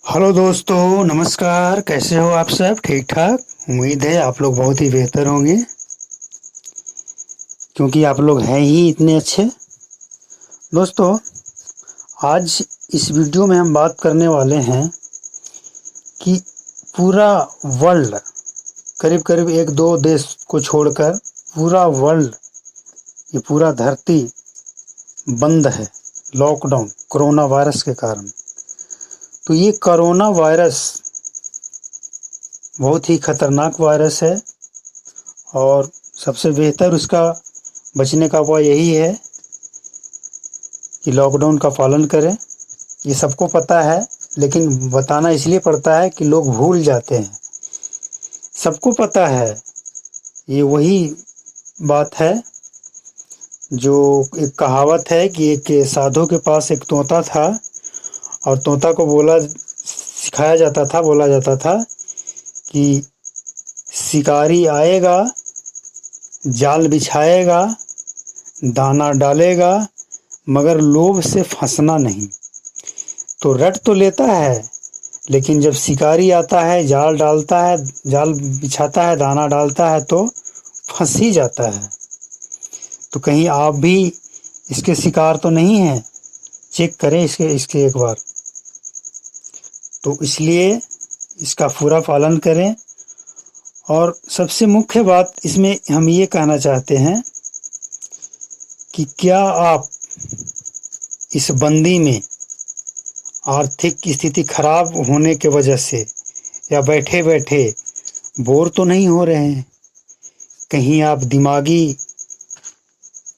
Hello दोस्तों, नमस्कार। कैसे हो आप सब? ठीक ठाक। उम्मीद है आप लोग बहुत ही बेहतर होंगे, क्योंकि आप लोग हैं ही इतने अच्छे। दोस्तों, आज इस वीडियो में हम बात करने वाले हैं कि पूरा वर्ल्ड, करीब करीब एक दो देश को छोड़कर पूरा वर्ल्ड, ये पूरा धरती बंद है। लॉकडाउन कोरोना वायरस के कारण। तो ये कोरोना वायरस बहुत ही खतरनाक वायरस है, और सबसे बेहतर उसका बचने का उपाय यही है कि लॉकडाउन का पालन करें। ये सबको पता है, लेकिन बताना इसलिए पड़ता है कि लोग भूल जाते हैं। सबको पता है, ये वही बात है जो एक कहावत है कि एक साधु के पास एक तोता था, और तोता को सिखाया जाता था, बोला जाता था कि शिकारी आएगा, जाल बिछाएगा, दाना डालेगा, मगर लोभ से फंसना नहीं। तो रट तो लेता है, लेकिन जब शिकारी आता है, जाल डालता है, जाल बिछाता है, दाना डालता है, तो फंस ही जाता है। तो कहीं आप भी इसके शिकार तो नहीं हैं? चेक करें इसके एक बार। तो इसलिए इसका पूरा पालन करें। और सबसे मुख्य बात इसमें हम ये कहना चाहते हैं कि क्या आप इस बंदी में आर्थिक स्थिति खराब होने के वजह से या बैठे बैठे बोर तो नहीं हो रहे हैं? कहीं आप दिमागी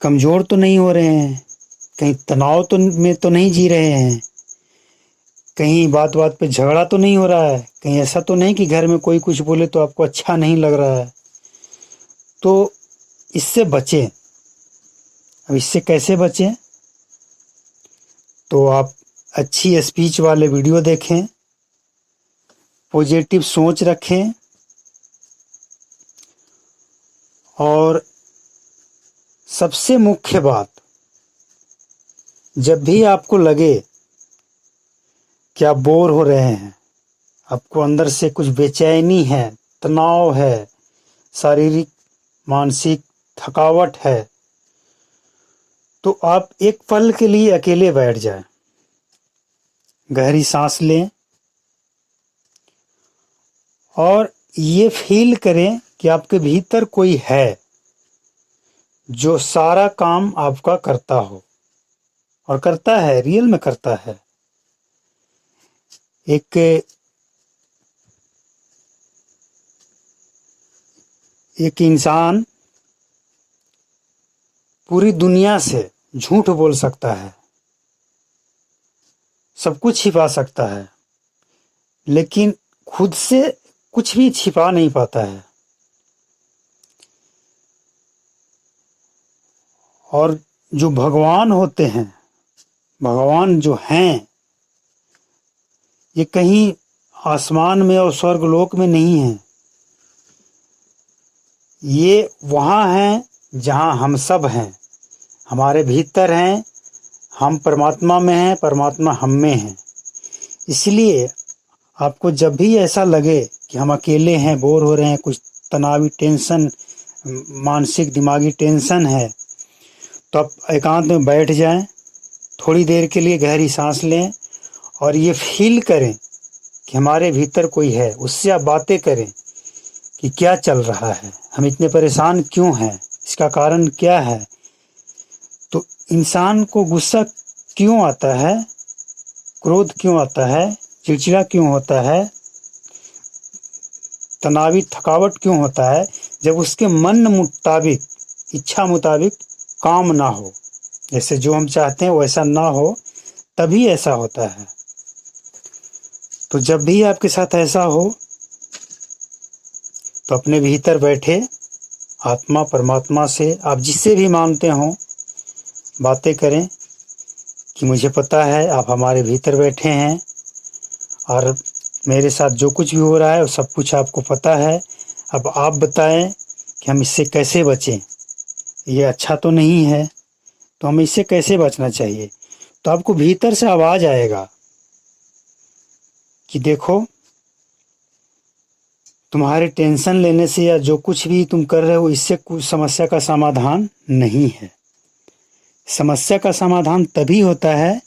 कमजोर तो नहीं हो रहे हैं? कहीं तनाव में तो नहीं जी रहे हैं? कहीं बात बात पे झगड़ा तो नहीं हो रहा है? कहीं ऐसा तो नहीं कि घर में कोई कुछ बोले तो आपको अच्छा नहीं लग रहा है? तो इससे बचें। अब इससे कैसे बचें? तो आप अच्छी स्पीच वाले वीडियो देखें, पॉजिटिव सोच रखें, और सबसे मुख्य बात, जब भी आपको लगे कि आप बोर हो रहे हैं, आपको अंदर से कुछ बेचैनी है, तनाव है, शारीरिक मानसिक थकावट है, तो आप एक पल के लिए अकेले बैठ जाएं, गहरी सांस लें, और ये फील करें कि आपके भीतर कोई है जो सारा काम आपका करता हो, और करता है, रियल में करता है। एक इंसान पूरी दुनिया से झूठ बोल सकता है, सब कुछ छिपा सकता है, लेकिन खुद से कुछ भी छिपा नहीं पाता है। और जो भगवान होते हैं, भगवान जो हैं, ये कहीं आसमान में और स्वर्गलोक में नहीं है। ये वहाँ हैं जहाँ हम सब हैं, हमारे भीतर हैं। हम परमात्मा में हैं, परमात्मा हम में है। इसलिए आपको जब भी ऐसा लगे कि हम अकेले हैं, बोर हो रहे हैं, कुछ तनावी टेंशन, मानसिक दिमागी टेंशन है, तो आप एकांत में बैठ जाएं, थोड़ी देर के लिए गहरी सांस लें, और ये फील करें कि हमारे भीतर कोई है। उससे आप बातें करें कि क्या चल रहा है, हम इतने परेशान क्यों हैं, इसका कारण क्या है। तो इंसान को गुस्सा क्यों आता है, क्रोध क्यों आता है, चिड़चिड़ा क्यों होता है, तनावी थकावट क्यों होता है? जब उसके मन मुताबिक, इच्छा मुताबिक काम ना हो, जैसे जो हम चाहते हैं वैसा ना हो, तभी ऐसा होता है। तो जब भी आपके साथ ऐसा हो, तो अपने भीतर बैठे आत्मा परमात्मा से, आप जिससे भी मानते हो, बातें करें कि मुझे पता है आप हमारे भीतर बैठे हैं, और मेरे साथ जो कुछ भी हो रहा है वो सब कुछ आपको पता है। अब आप बताएं कि हम इससे कैसे बचें। ये अच्छा तो नहीं है, तो हमें इससे कैसे बचना चाहिए? तो आपको भीतर से आवाज़ आएगा कि देखो, तुम्हारे टेंशन लेने से या जो कुछ भी तुम कर रहे हो इससे कुछ समस्या का समाधान नहीं है। समस्या का समाधान तभी होता है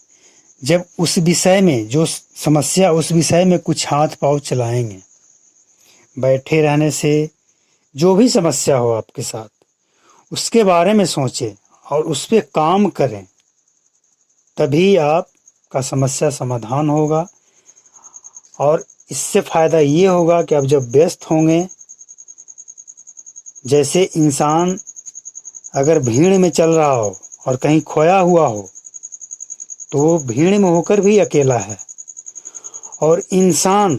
जब उस विषय में जो समस्या, उस विषय में कुछ हाथ पाँव चलाएंगे। बैठे रहने से जो भी समस्या हो आपके साथ, उसके बारे में सोचें और उस पर काम करें, तभी आपका समस्या समाधान होगा। और इससे फ़ायदा ये होगा कि आप जब व्यस्त होंगे, जैसे इंसान अगर भीड़ में चल रहा हो और कहीं खोया हुआ हो तो वो भीड़ में होकर भी अकेला है, और इंसान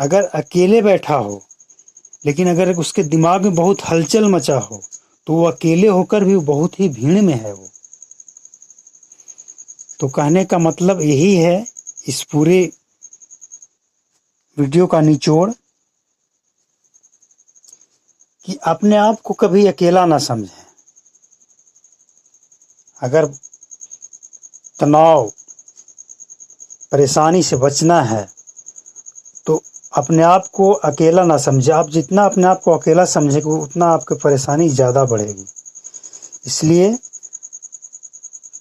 अगर अकेले बैठा हो लेकिन अगर उसके दिमाग में बहुत हलचल मचा हो तो वो अकेले होकर भी बहुत ही भीड़ में है वो। तो कहने का मतलब यही है इस पूरे वीडियो का निचोड़, कि अपने आप को कभी अकेला ना समझें। अगर तनाव, परेशानी से बचना है तो अपने आप को अकेला ना समझे। आप जितना अपने आप को अकेला समझेंगे उतना आपकी परेशानी ज़्यादा बढ़ेगी। इसलिए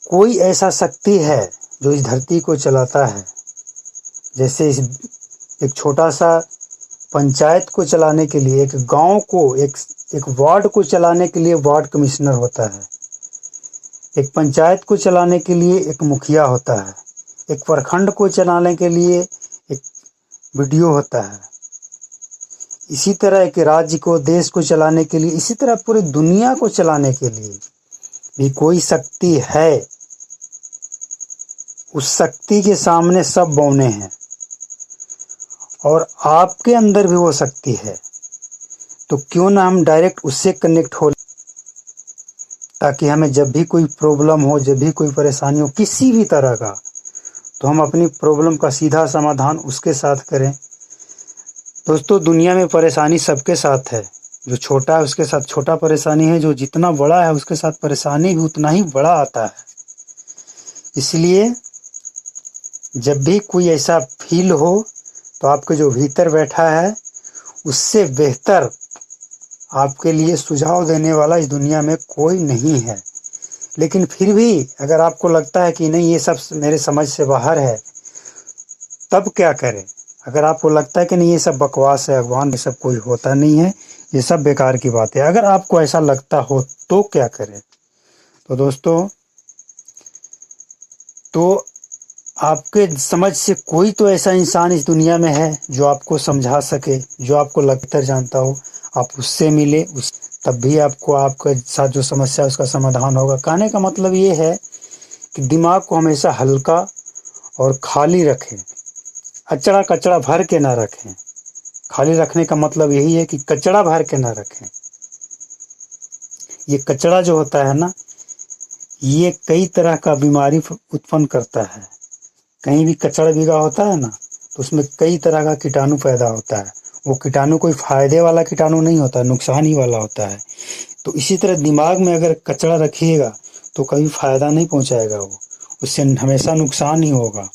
कोई ऐसा शक्ति है जो इस धरती को चलाता है। जैसे एक छोटा सा पंचायत को चलाने के लिए, एक गांव को, एक वार्ड को चलाने के लिए वार्ड कमिश्नर होता है। एक पंचायत को चलाने के लिए एक मुखिया होता है। एक प्रखंड को चलाने के लिए एक बीडीओ होता है। इसी तरह एक राज्य को, देश को चलाने के लिए, इसी तरह पूरी दुनिया को चलाने के लिए भी कोई शक्ति है। उस शक्ति के सामने सब बौने हैं और आपके अंदर भी वो शक्ति है। तो क्यों ना हम डायरेक्ट उससे कनेक्ट हो, ताकि हमें जब भी कोई प्रॉब्लम हो, जब भी कोई परेशानी हो किसी भी तरह का, तो हम अपनी प्रॉब्लम का सीधा समाधान उसके साथ करें। दोस्तों, दुनिया में परेशानी सबके साथ है। जो छोटा है उसके साथ छोटा परेशानी है, जो जितना बड़ा है उसके साथ परेशानी भी उतना ही बड़ा आता है। इसलिए जब भी कोई ऐसा फील हो तो आपके जो भीतर बैठा है उससे बेहतर आपके लिए सुझाव देने वाला इस दुनिया में कोई नहीं है। लेकिन फिर भी अगर आपको लगता है कि नहीं, ये सब मेरे समझ से बाहर है, तब क्या करें? अगर आपको लगता है कि नहीं, ये सब बकवास है, भगवान ये सब कोई होता नहीं है, ये सब बेकार की बात है, अगर आपको ऐसा लगता हो तो क्या करें? तो दोस्तों, तो आपके समझ से कोई तो ऐसा इंसान इस दुनिया में है जो आपको समझा सके, जो आपको लगता जानता हो। आप उससे मिले, तब भी आपको आपके साथ जो समस्या है उसका समाधान होगा। कहने का मतलब ये है कि दिमाग को हमेशा हल्का और खाली रखें, अचड़ा कचड़ा भर के ना रखें। खाली रखने का मतलब यही है कि कचड़ा भर के ना रखें। ये कचड़ा जो होता है ना, ये कई तरह का बीमारी उत्पन्न करता है। कहीं भी कचड़ा भीगा होता है ना, तो उसमें कई तरह का कीटाणु पैदा होता है। वो कीटाणु कोई फायदे वाला कीटाणु नहीं होता, नुकसान ही वाला होता है। तो इसी तरह दिमाग में अगर कचड़ा रखिएगा तो कभी फायदा नहीं पहुंचाएगा, वो उससे हमेशा नुकसान ही होगा।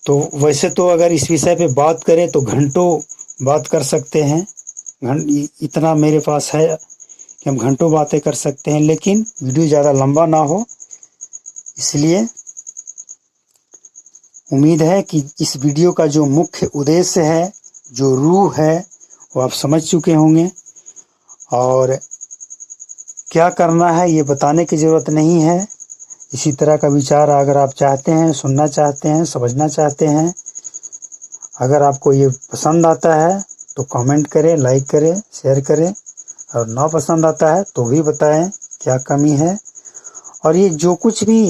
तो वैसे तो अगर इस विषय पे बात करें तो घंटों बात कर सकते हैं। इतना मेरे पास है कि हम घंटों बातें कर सकते हैं, लेकिन वीडियो ज़्यादा लंबा ना हो, इसलिए उम्मीद है कि इस वीडियो का जो मुख्य उद्देश्य है, जो रूह है, वो आप समझ चुके होंगे। और क्या करना है ये बताने की ज़रूरत नहीं है। इसी तरह का विचार अगर आप चाहते हैं, सुनना चाहते हैं, समझना चाहते हैं, अगर आपको ये पसंद आता है तो कमेंट करें, लाइक करें, शेयर करें, और ना पसंद आता है तो भी बताएं क्या कमी है। और ये जो कुछ भी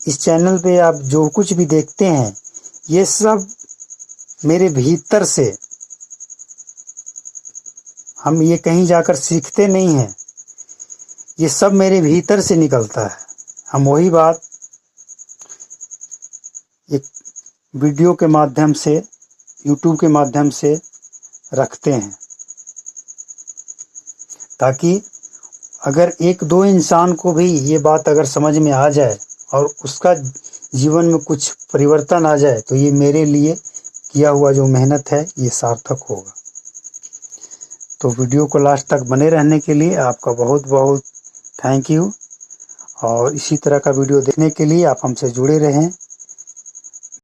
इस चैनल पे आप जो कुछ भी देखते हैं, ये सब मेरे भीतर से, हम ये कहीं जाकर सीखते नहीं हैं, ये सब मेरे भीतर से निकलता है। हम वही बात एक वीडियो के माध्यम से, यूट्यूब के माध्यम से रखते हैं, ताकि अगर एक दो इंसान को भी ये बात अगर समझ में आ जाए और उसका जीवन में कुछ परिवर्तन आ जाए तो ये मेरे लिए किया हुआ जो मेहनत है ये सार्थक होगा। तो वीडियो को लास्ट तक बने रहने के लिए आपका बहुत बहुत थैंक यू। और इसी तरह का वीडियो देखने के लिए आप हमसे जुड़े रहें।